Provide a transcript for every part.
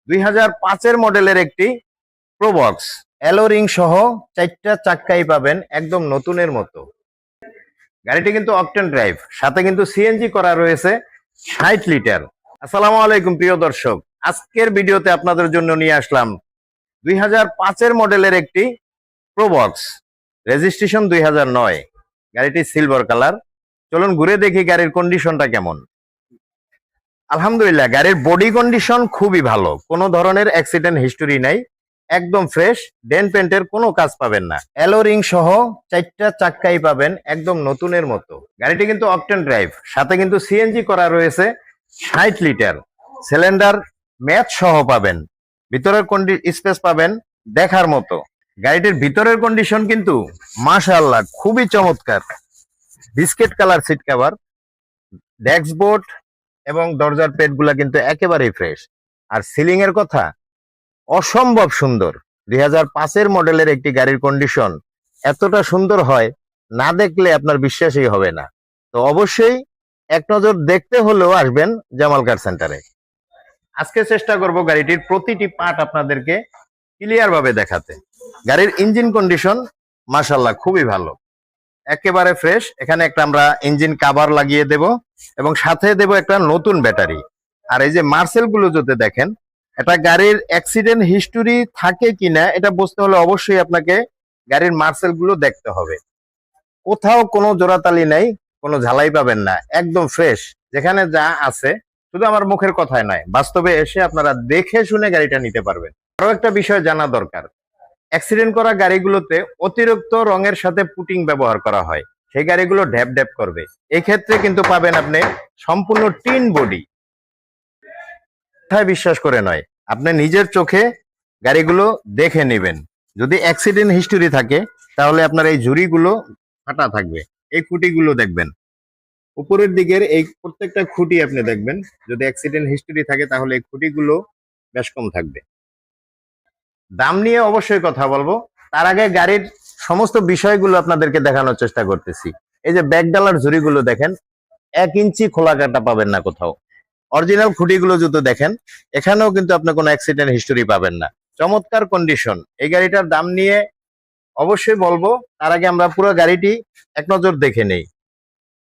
2005-এর মডেলের একটি Probox aloe ring সহ 4টা চাক্কাই পাবেন একদম নতুনের মতো। গাড়িটি কিন্তু অকটেন ড্রাইভ, সাথে কিন্তু সিএনজি করা রয়েছে 60 লিটার। আসসালামু আলাইকুম প্রিয় দর্শক, আজকের ভিডিওতে আপনাদের জন্য নিয়ে আসলাম 2005-এর মডেলের একটি প্রোবক্স, রেজিস্ট্রেশন 2009। গাড়িটি সিলভার কালার। চলুন ঘুরে দেখি গাড়ির কন্ডিশনটা কেমন। আলহামদুলিল্লাহ, গাড়ির বডি কন্ডিশন খুবই ভালো, কোনো ধরনের অ্যাক্সিডেন্ট হিস্টোরি নাই, একদম ফ্রেশ, ডেন্ট পেন্টের কোনো কাজ পাবেন না। অ্যালো রিং সহ 4টা চাক্কাই পাবেন একদম নতুনের মতো। গাড়িটি কিন্তু অকটেন ড্রাইভ, সাথে কিন্তু সিএনজি করা রয়েছে 60 লিটার। সিলিন্ডার ম্যাচ সহ পাবেন, ভিতরের স্পেস পাবেন দেখার মতো। গাড়িটির ভিতরের কন্ডিশন কিন্তু মাশাআল্লাহ খুবই চমৎকার। Biscuit colour seat cover, dashboard এবং দরজার পেটগুলা কিন্তু একেবারেই ফ্রেশ। আর সিলিং এর কথা অসম্ভব সুন্দর। 2005-এর মডেলের একটি গাড়ির কন্ডিশন এতটা সুন্দর হয়, না দেখলে আপনার বিশ্বাসই হবে না। তো অবশ্যই এক নজর দেখতে হলেও আসবেন জামাল কার সেন্টারে। আজকে চেষ্টা করব গাড়িটির প্রতিটি পার্ট আপনাদেরকে ক্লিয়ার ভাবে দেখাতে। গাড়ির ইঞ্জিন কন্ডিশন মাশাআল্লাহ খুবই ভালো, একেবারে ফ্রেশ। এখানে একটা আমরা ইঞ্জিন কভার লাগিয়ে দেব এবং সাথে দেব একটা নতুন ব্যাটারি। আর এই যে মার্সেল গুলো যদি দেখেন, এটা গাড়ির অ্যাক্সিডেন্ট হিস্টোরি থাকে কিনা এটা বুঝতে হলে অবশ্যই আপনাকে গাড়ির মার্সেল গুলো দেখতে হবে। কোথাও কোনো জোড়াতালি নাই, কোনো ঝালাই পাবেন না, একদম ফ্রেশ। যেখানে যা আছে, শুধু আমার মুখের কথায় নয়, বাস্তবে এসে আপনারা দেখে শুনে গাড়িটা নিতে পারবেন। আরো একটা বিষয় জানা দরকার, অ্যাক্সিডেন্ট করা গাড়িগুলোতে অতিরিক্ত রঙের সাথে পুটিং ব্যবহার করা হয়, সেই গাড়িগুলো ড্যাপ ড্যাপ করবে। এক্ষেত্রে কিন্তু পাবেন আপনি সম্পূর্ণ টিন বডি। কথায় বিশ্বাস করে নয়, আপনি নিজের চোখে গাড়িগুলো দেখে নেবেন। যদি অ্যাক্সিডেন্ট হিস্টোরি থাকে তাহলে আপনার এই ঝুড়িগুলো ফাটা থাকবে, এই খুঁটিগুলো দেখবেন, উপরের দিকের এই প্রত্যেকটা খুঁটি আপনি দেখবেন। যদি অ্যাক্সিডেন্ট হিস্টোরি থাকে তাহলে এই খুঁটিগুলো বেশ কম থাকবে। দাম নিয়ে অবশ্যই কথা বলবো, তার আগে গাড়ির সমস্ত বিষয়গুলো আপনাদেরকে দেখানোর চেষ্টা করতেছি। এই যে ব্যাক ডালার ঝুড়িগুলো দেখেন, 1 ইঞ্চি খোলা কাটা পাবেন না কোথাও। অরিজিনাল খুঁটিগুলো যদি দেখেন, এখানেও কিন্তু আপনি কোনো অ্যাক্সিডেন্ট হিস্টোরি পাবেন না। চমৎকার কন্ডিশন। এই গাড়িটার দাম নিয়ে অবশ্যই বলবো, তার আগে আমরা পুরো গাড়িটি এক নজর দেখে নেই।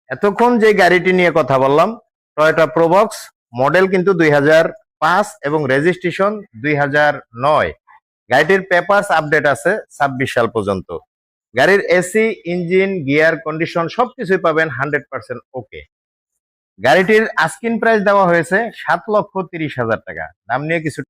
এতক্ষণ যে গাড়িটি নিয়ে কথা বললাম, টয়োটা প্রোবক্স, মডেল কিন্তু 2005 এবং রেজিস্ট্রেশন 2009। গাড়িটির পেপারস আপডেট আছে 26 সাল পর্যন্ত। গাড়ির এসি, ইঞ্জিন, গিয়ার কন্ডিশন সবকিছুই পাবেন 100% ওকে। গাড়িটির আস্কিং প্রাইস দেওয়া হয়েছে 7,30,000 টাকা। দাম নিয়ে কিছু